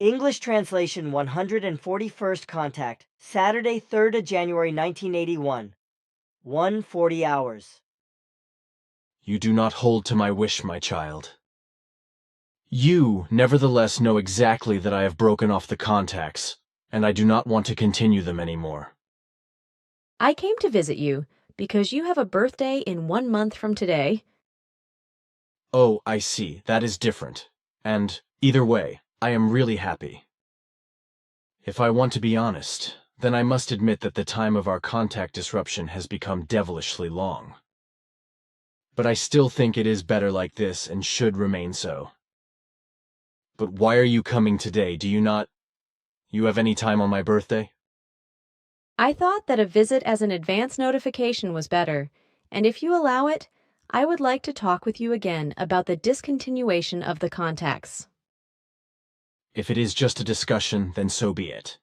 English translation 141st contact, Saturday, 3rd of January 1981, 1:40 hours. You do not hold to my wish, my child. You, nevertheless, know exactly that I have broken off the contacts, and I do not want to continue them anymore. I came to visit you because you have a birthday in 1 month from today. Oh, I see, that is different. And, either way, I am really happy. If I want to be honest, then I must admit that the time of our contact disruption has become devilishly long. But I still think it is better like this and should remain so. But why are you coming today? Do you not... You have any time on my birthday? I thought that a visit as an advance notification was better, and if you allow it, I would like to talk with you again about the discontinuation of the contacts. If it is just a discussion, then so be it.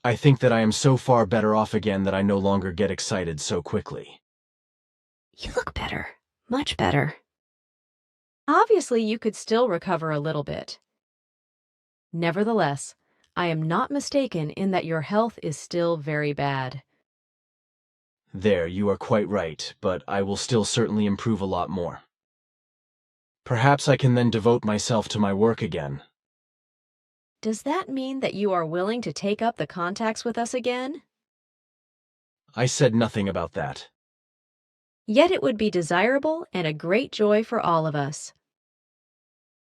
I think that I am so far better off again that I no longer get excited so quickly. You look better, much better. Obviously, you could still recover a little bit. Nevertheless, I am not mistaken in that your health is still very bad. There, you are quite right, but I will still certainly improve a lot more. Perhaps I can then devote myself to my work again. Does that mean that you are willing to take up the contacts with us again? I said nothing about that. Yet it would be desirable and a great joy for all of us.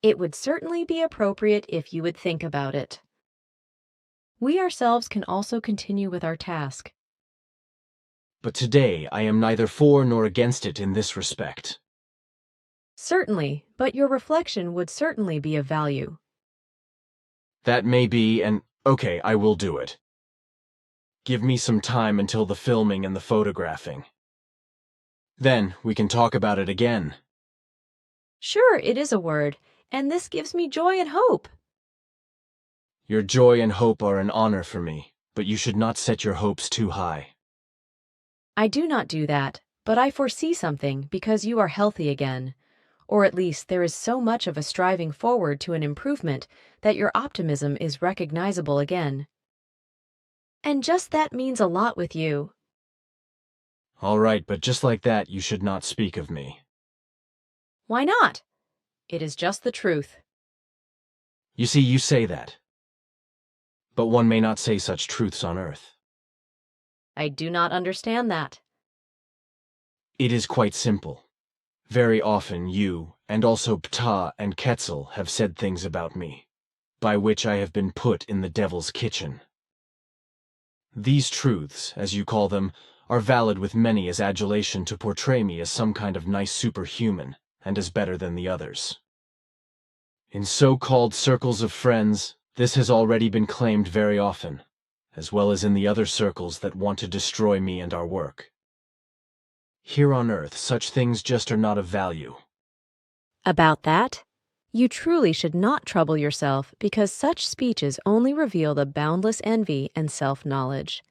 It would certainly be appropriate if you would think about it. We ourselves can also continue with our task. But today I am neither for nor against it in this respect. Certainly, but your reflection would certainly be of value. That may be, and okay, I will do it. Give me some time until the filming and the photographing. Then we can talk about it again. Sure, it is a word, and this gives me joy and hope. Your joy and hope are an honor for me, but you should not set your hopes too high. I do not do that, but I foresee something because you are healthy again. Or at least there is so much of a striving forward to an improvement that your optimism is recognizable again. And just that means a lot with you. All right, but just like that, you should not speak of me. Why not? It is just the truth. You see, you say that. But one may not say such truths on earth. I do not understand that. It is quite simple. Very often you, and also Ptah and Quetzal, have said things about me, by which I have been put in the devil's kitchen. These truths, as you call them, are valid with many as adulation to portray me as some kind of nice superhuman, and as better than the others. In so-called circles of friends, this has already been claimed very often, as well as in the other circles that want to destroy me and our work. Here on Earth, such things just are not of value. About that, you truly should not trouble yourself because such speeches only reveal the boundless envy and self-knowledge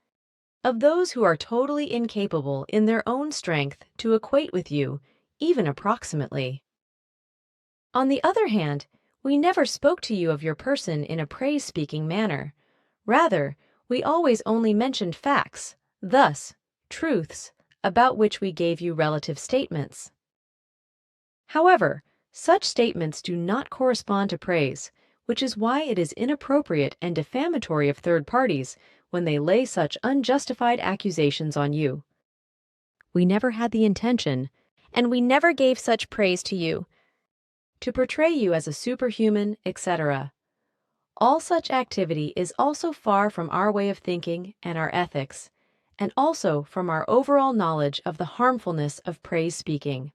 of those who are totally incapable in their own strength to equate with you, even approximately. On the other hand, we never spoke to you of your person in a praise-speaking manner. Rather, we always only mentioned facts, thus, truths, about which we gave you relative statements. However, such statements do not correspond to praise, which is why it is inappropriate and defamatory of third parties when they lay such unjustified accusations on you. We never had the intention, and we never gave such praise to you, to portray you as a superhuman, etc. All such activity is also far from our way of thinking and our ethics, and also from our overall knowledge of the harmfulness of praise speaking.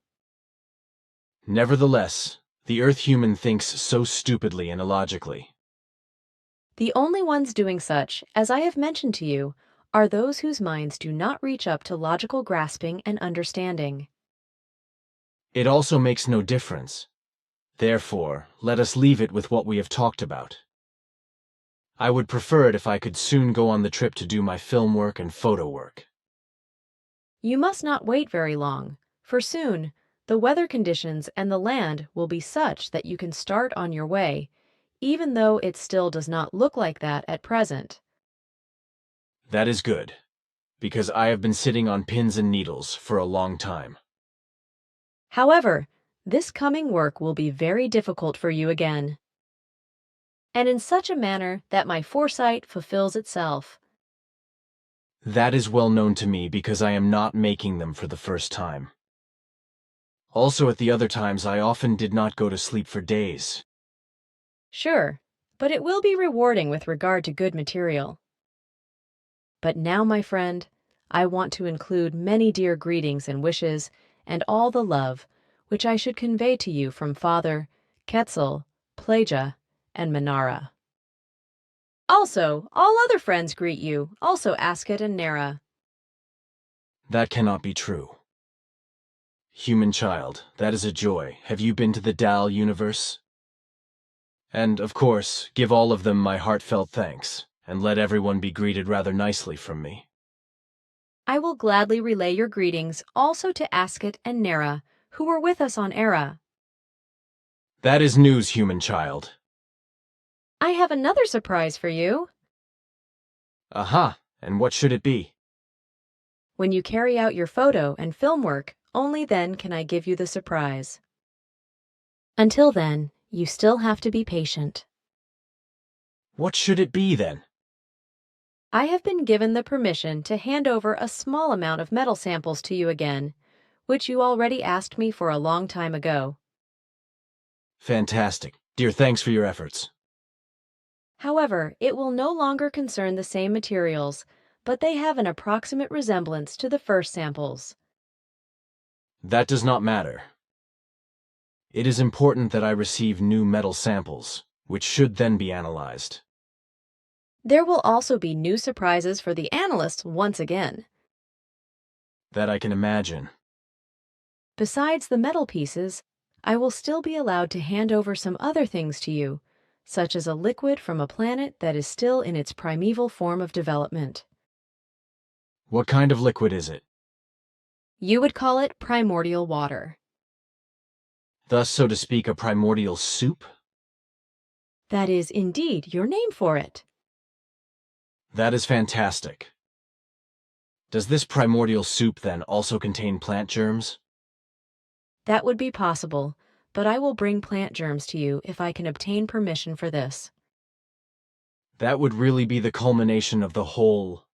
Nevertheless, the Earth human thinks so stupidly and illogically. The only ones doing such, as I have mentioned to you, are those whose minds do not reach up to logical grasping and understanding. It also makes no difference. Therefore, let us leave it with what we have talked about. I would prefer it if I could soon go on the trip to do my film work and photo work. You must not wait very long, for soon the weather conditions and the land will be such that you can start on your way, even though it still does not look like that at present. That is good, because I have been sitting on pins and needles for a long time. However, this coming work will be very difficult for you again, and in such a manner that my foresight fulfills itself. That is well known to me because I am not making them for the first time. Also, at the other times, I often did not go to sleep for days. Sure, but it will be rewarding with regard to good material. But now, my friend, I want to include many dear greetings and wishes and all the love which I should convey to you from Father, Quetzal, Plagia, and Manara. Also, all other friends greet you, also Asket and Nera. That cannot be true. Human child, that is a joy. Have you been to the Dal universe? And, of course, give all of them my heartfelt thanks, and let everyone be greeted rather nicely from me. I will gladly relay your greetings also to Asket and Nera, who were with us on Era. That is news, human child. I have another surprise for you. Aha, and what should it be? When you carry out your photo and film work, only then can I give you the surprise. Until then, you still have to be patient. What should it be, then? I have been given the permission to hand over a small amount of metal samples to you again, which you already asked me for a long time ago. Fantastic. Dear, thanks for your efforts. However, it will no longer concern the same materials, but they have an approximate resemblance to the first samples. That does not matter. It is important that I receive new metal samples, which should then be analyzed. There will also be new surprises for the analysts once again. That I can imagine. Besides the metal pieces, I will still be allowed to hand over some other things to you, such as a liquid from a planet that is still in its primeval form of development. What kind of liquid is it? You would call it primordial water. Thus, so to speak, a primordial soup? That is indeed your name for it. That is fantastic. Does this primordial soup then also contain plant germs? That would be possible, but I will bring plant germs to you if I can obtain permission for this. That would really be the culmination of the whole.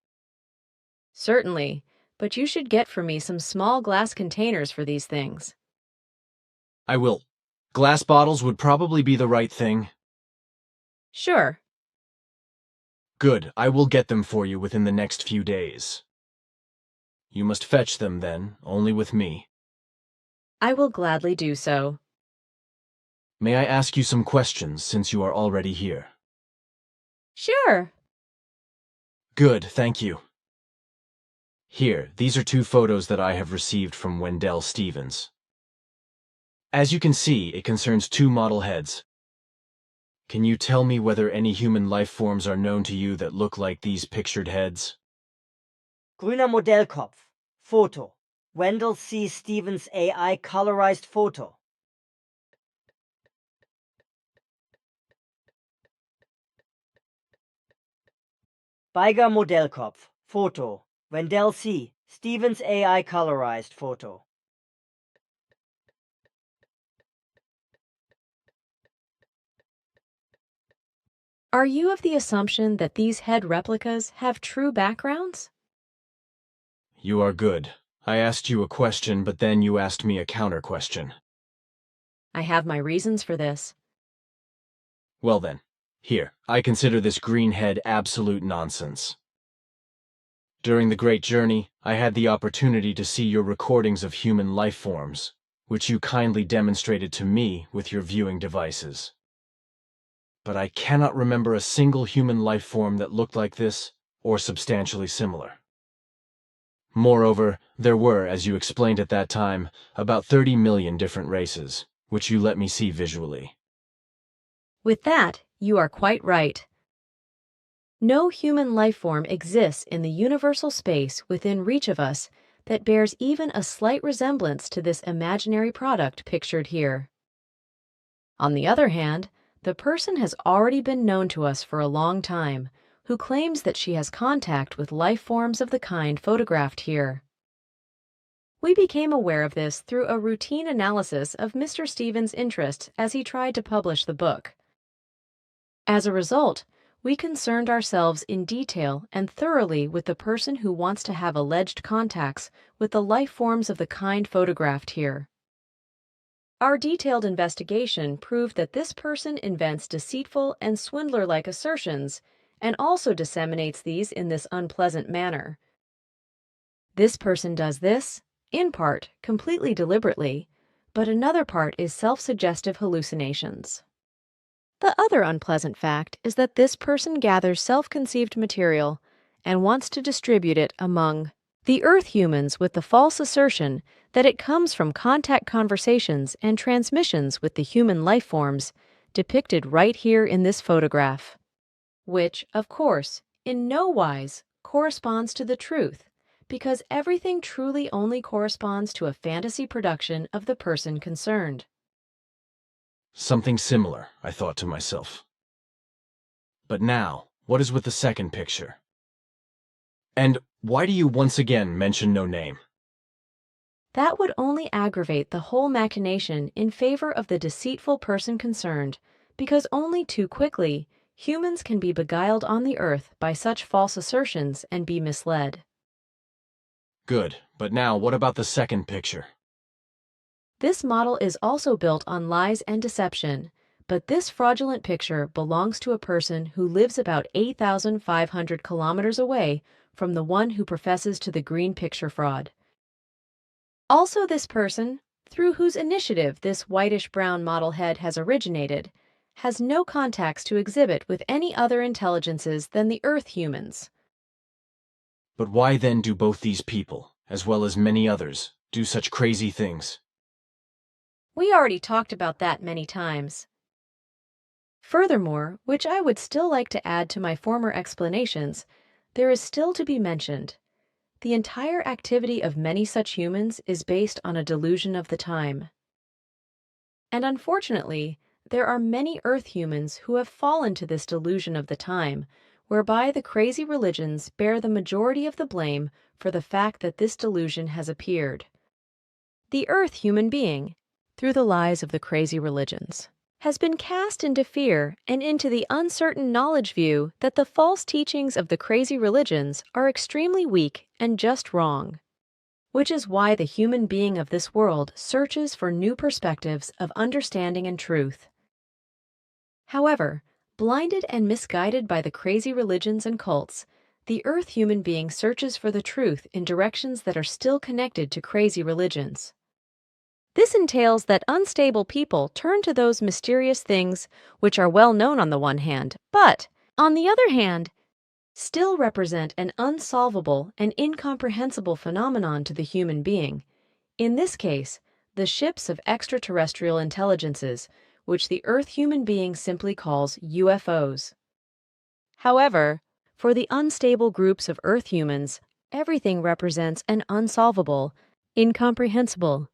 Certainly, but you should get for me some small glass containers for these things. I will. Glass bottles would probably be the right thing. Sure. Good, I will get them for you within the next few days. You must fetch them then, only with me. I will gladly do so. May I ask you some questions since you are already here? Sure. Good, thank you. Here, these are 2 photos that I have received from Wendell Stevens. As you can see, it concerns 2 model heads. Can you tell me whether any human life forms are known to you that look like these pictured heads? Grüner Modellkopf. Foto. Wendell C. Stevens AI colorized photo. Beiger Modellkopf. Foto. Wendell C. Stevens AI colorized photo. Are you of the assumption that these head replicas have true backgrounds? You are good. I asked you a question, but then you asked me a counter-question. I have my reasons for this. Well then, here, I consider this green head absolute nonsense. During the Great Journey, I had the opportunity to see your recordings of human life forms, which you kindly demonstrated to me with your viewing devices. But I cannot remember a single human life form that looked like this, or substantially similar. Moreover, there were, as you explained at that time, about 30 million different races, which you let me see visually. With that, you are quite right. No human life form exists in the universal space within reach of us that bears even a slight resemblance to this imaginary product pictured here. On the other hand, the person has already been known to us for a long time, who claims that she has contact with life forms of the kind photographed here. We became aware of this through a routine analysis of Mr. Stevens' interests as he tried to publish the book. As a result, we concerned ourselves in detail and thoroughly with the person who wants to have alleged contacts with the life forms of the kind photographed here. Our detailed investigation proved that this person invents deceitful and swindler-like assertions and also disseminates these in this unpleasant manner. This person does this, in part, completely deliberately, but another part is self-suggestive hallucinations. The other unpleasant fact is that this person gathers self-conceived material and wants to distribute it among the Earth humans with the false assertion that it comes from contact conversations and transmissions with the human life forms depicted right here in this photograph, which, of course, in no wise corresponds to the truth, because everything truly only corresponds to a fantasy production of the person concerned. Something similar, I thought to myself. But now, what is with the second picture? And why do you once again mention no name? That would only aggravate the whole machination in favor of the deceitful person concerned, because only too quickly humans can be beguiled on the earth by such false assertions and be misled. Good, but now what about the second picture? This model is also built on lies and deception, but this fraudulent picture belongs to a person who lives about 8,500 kilometers away from the one who professes to the green picture fraud. Also, this person, through whose initiative this whitish-brown model head has originated, has no contacts to exhibit with any other intelligences than the Earth humans. But why then do both these people, as well as many others, do such crazy things? We already talked about that many times. Furthermore, which I would still like to add to my former explanations, there is still to be mentioned. The entire activity of many such humans is based on a delusion of the time. And unfortunately, there are many Earth humans who have fallen to this delusion of the time, whereby the crazy religions bear the majority of the blame for the fact that this delusion has appeared. The Earth human being, through the lies of the crazy religions, has been cast into fear and into the uncertain knowledge view that the false teachings of the crazy religions are extremely weak and just wrong, which is why the human being of this world searches for new perspectives of understanding and truth. However, blinded and misguided by the crazy religions and cults, the Earth human being searches for the truth in directions that are still connected to crazy religions. This entails that unstable people turn to those mysterious things which are well known on the one hand, but, on the other hand, still represent an unsolvable and incomprehensible phenomenon to the human being. In this case, the ships of extraterrestrial intelligences, which the Earth human being simply calls UFOs. However, for the unstable groups of Earth humans, everything represents an unsolvable, incomprehensible,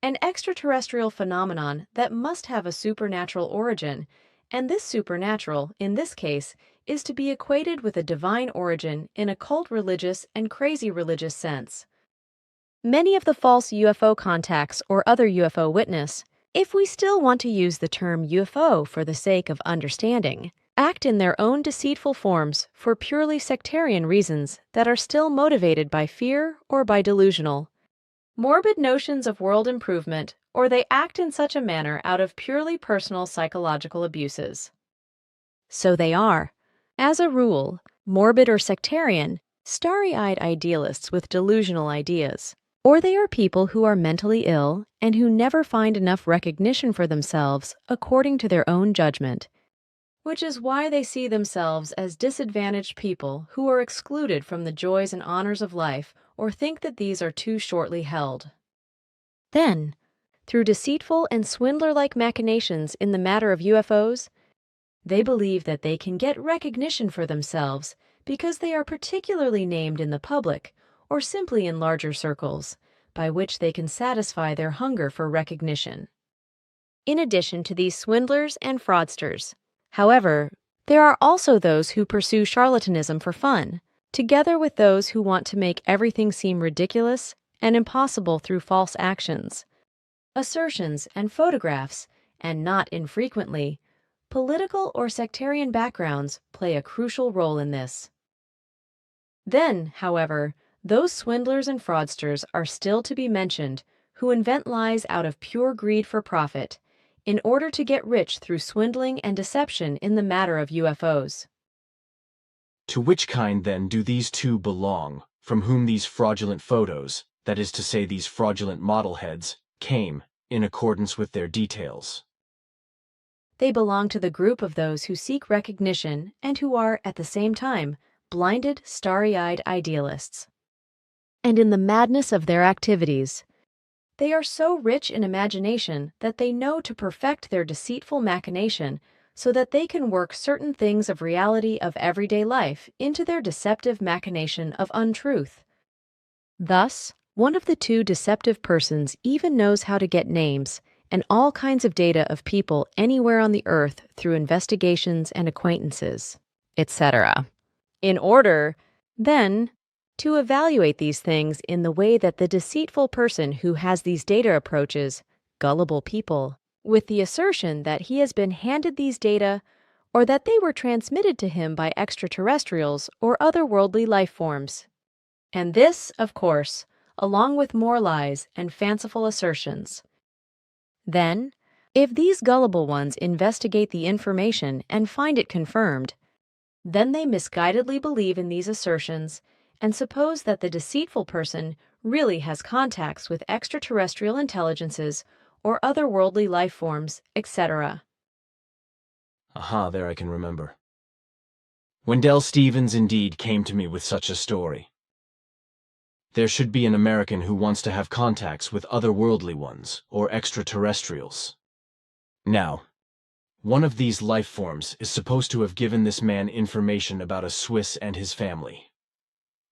an extraterrestrial phenomenon that must have a supernatural origin, and this supernatural, in this case, is to be equated with a divine origin in a cult religious and crazy religious sense. Many of the false UFO contacts or other UFO witness, if we still want to use the term UFO for the sake of understanding, act in their own deceitful forms for purely sectarian reasons that are still motivated by fear or by delusional, morbid notions of world improvement, or they act in such a manner out of purely personal psychological abuses. So they are, as a rule, morbid or sectarian, starry-eyed idealists with delusional ideas, or they are people who are mentally ill and who never find enough recognition for themselves according to their own judgment, which is why they see themselves as disadvantaged people who are excluded from the joys and honors of life or think that these are too shortly held. Then, through deceitful and swindler-like machinations in the matter of UFOs, they believe that they can get recognition for themselves because they are particularly named in the public or simply in larger circles, by which they can satisfy their hunger for recognition. in addition to these swindlers and fraudsters. However, there are also those who pursue charlatanism for fun, together with those who want to make everything seem ridiculous and impossible through false actions, assertions, and photographs, and not infrequently, political or sectarian backgrounds play a crucial role in this. Then, however, those swindlers and fraudsters are still to be mentioned who invent lies out of pure greed for profit, in order to get rich through swindling and deception in the matter of UFOs. To which kind, then, do these two belong, from whom these fraudulent photos, that is to say these fraudulent model heads, came, in accordance with their details? They belong to the group of those who seek recognition and who are, at the same time, blinded, starry-eyed idealists. And in the madness of their activities, they are so rich in imagination that they know to perfect their deceitful machination so that they can work certain things of reality of everyday life into their deceptive machination of untruth. Thus, one of the two deceptive persons even knows how to get names and all kinds of data of people anywhere on the earth through investigations and acquaintances, etc., in order, then, to evaluate these things in the way that the deceitful person who has these data approaches gullible people, with the assertion that he has been handed these data or that they were transmitted to him by extraterrestrials or otherworldly life forms. And this, of course, along with more lies and fanciful assertions. Then, if these gullible ones investigate the information and find it confirmed, then they misguidedly believe in these assertions and suppose that the deceitful person really has contacts with extraterrestrial intelligences or otherworldly life forms, etc. Aha, there I can remember. Wendell Stevens indeed came to me with such a story. There should be an American who wants to have contacts with otherworldly ones, or extraterrestrials. Now, one of these life forms is supposed to have given this man information about a Swiss and his family.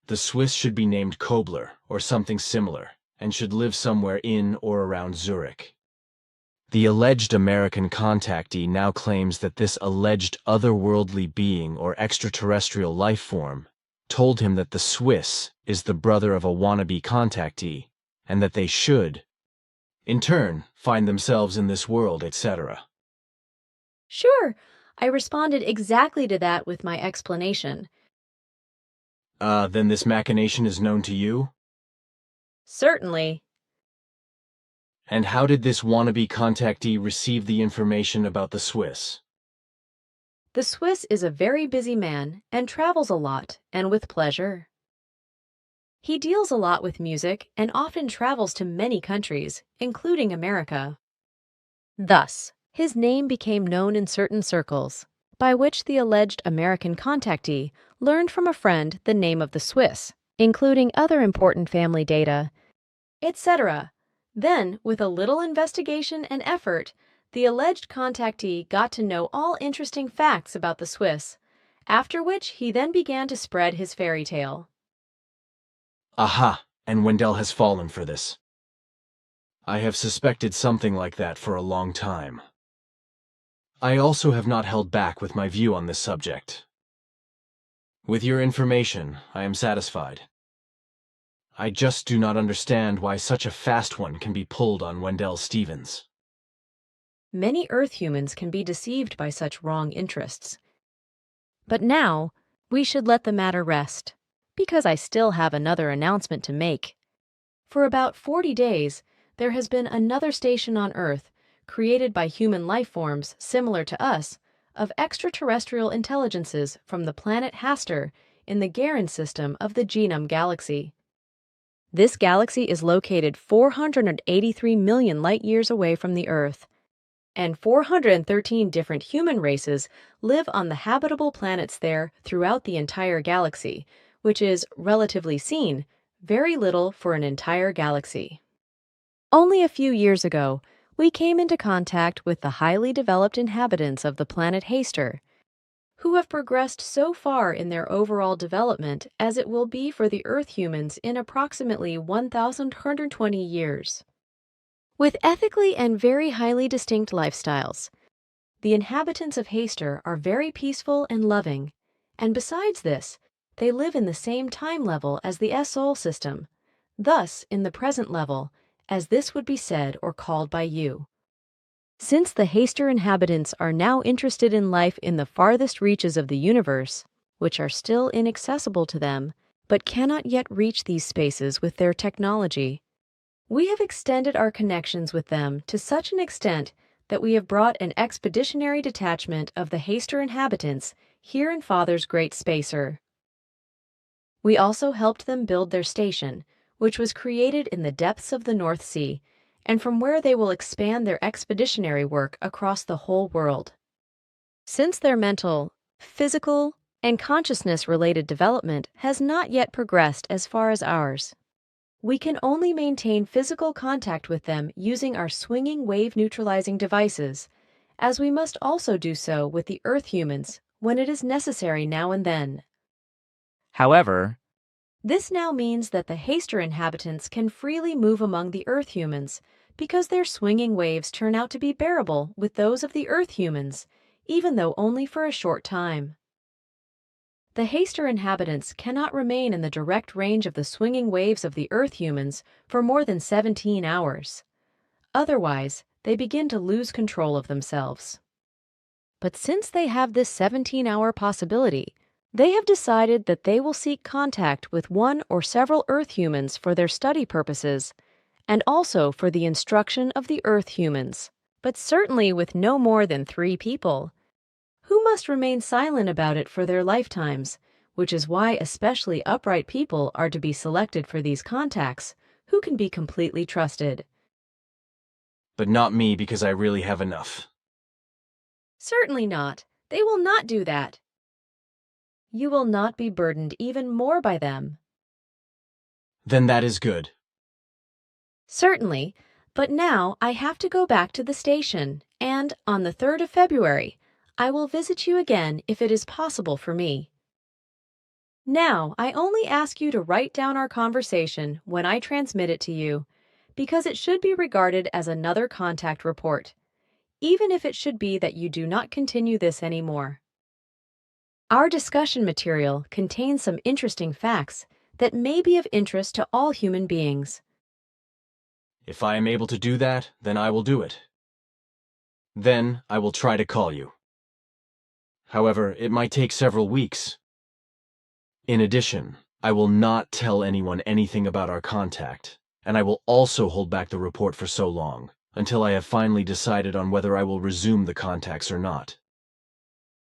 The Swiss should be named Kobler, or something similar, and should live somewhere in or around Zurich. The alleged American contactee now claims that this alleged otherworldly being or extraterrestrial life form told him that the Swiss is the brother of a wannabe contactee, and that they should, in turn, find themselves in this world, etc. Sure, I responded exactly to that with my explanation. Then this machination is known to you? Certainly. And how did this wannabe contactee receive the information about the Swiss? The Swiss is a very busy man and travels a lot, and with pleasure. He deals a lot with music and often travels to many countries, including America. Thus, his name became known in certain circles, by which the alleged American contactee learned from a friend the name of the Swiss, including other important family data, etc. Then, with a little investigation and effort, the alleged contactee got to know all interesting facts about the Swiss, after which he then began to spread his fairy tale. Aha, and Wendell has fallen for this. I have suspected something like that for a long time. I also have not held back with my view on this subject. With your information, I am satisfied. I just do not understand why such a fast one can be pulled on Wendell Stevens. Many Earth humans can be deceived by such wrong interests. But now, we should let the matter rest, because I still have another announcement to make. For about 40 days, there has been another station on Earth, created by human life forms similar to us, of extraterrestrial intelligences from the planet Hastur in the Garin system of the Genome Galaxy. This galaxy is located 483 million light-years away from the Earth, and 413 different human races live on the habitable planets there throughout the entire galaxy, which is, relatively seen, very little for an entire galaxy. Only a few years ago, we came into contact with the highly developed inhabitants of the planet Hastur, who have progressed so far in their overall development as it will be for the Earth humans in approximately 1,120 years. With ethically and very highly distinct lifestyles. The inhabitants of Haster are very peaceful and loving, and besides this, they live in the same time level as the S-Sol system, thus in the present level, as this would be said or called by you. Since the Haster inhabitants are now interested in life in the farthest reaches of the universe, which are still inaccessible to them, but cannot yet reach these spaces with their technology, we have extended our connections with them to such an extent that we have brought an expeditionary detachment of the Haster inhabitants here in Father's Great Spacer. We also helped them build their station, which was created in the depths of the North Sea, and from where they will expand their expeditionary work across the whole world. Since their mental, physical, and consciousness-related development has not yet progressed as far as ours, we can only maintain physical contact with them using our swinging wave-neutralizing devices, as we must also do so with the Earth humans when it is necessary now and then. However, This now means that the Haster inhabitants can freely move among the Earth humans because their swinging waves turn out to be bearable with those of the Earth humans, even though only for a short time. The Haster inhabitants cannot remain in the direct range of the swinging waves of the Earth humans for more than 17 hours. Otherwise, they begin to lose control of themselves. But since they have this 17-hour possibility, they have decided that they will seek contact with one or several Earth humans for their study purposes, and also for the instruction of the Earth humans, but certainly with no more than 3 people, who must remain silent about it for their lifetimes, which is why especially upright people are to be selected for these contacts, who can be completely trusted. But not me, because I really have enough. Certainly not. They will not do that. You will not be burdened even more by them. Then that is good. Certainly, but now I have to go back to the station, and on the 3rd of February, I will visit you again if it is possible for me. Now, I only ask you to write down our conversation when I transmit it to you, because it should be regarded as another contact report, even if it should be that you do not continue this anymore. Our discussion material contains some interesting facts that may be of interest to all human beings. If I am able to do that, then I will do it. Then I will try to call you. However, it might take several weeks. In addition, I will not tell anyone anything about our contact, and I will also hold back the report for so long, until I have finally decided on whether I will resume the contacts or not.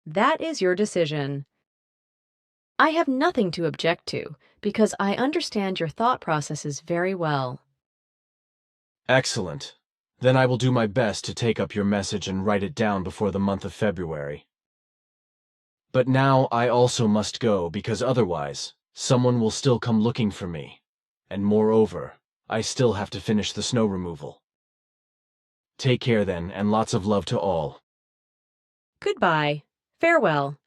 That is your decision. I have nothing to object to, because I understand your thought processes very well. Excellent. Then I will do my best to take up your message and write it down before the month of February. But now I also must go, because otherwise, someone will still come looking for me. And moreover, I still have to finish the snow removal. Take care then, and lots of love to all. Goodbye. Farewell.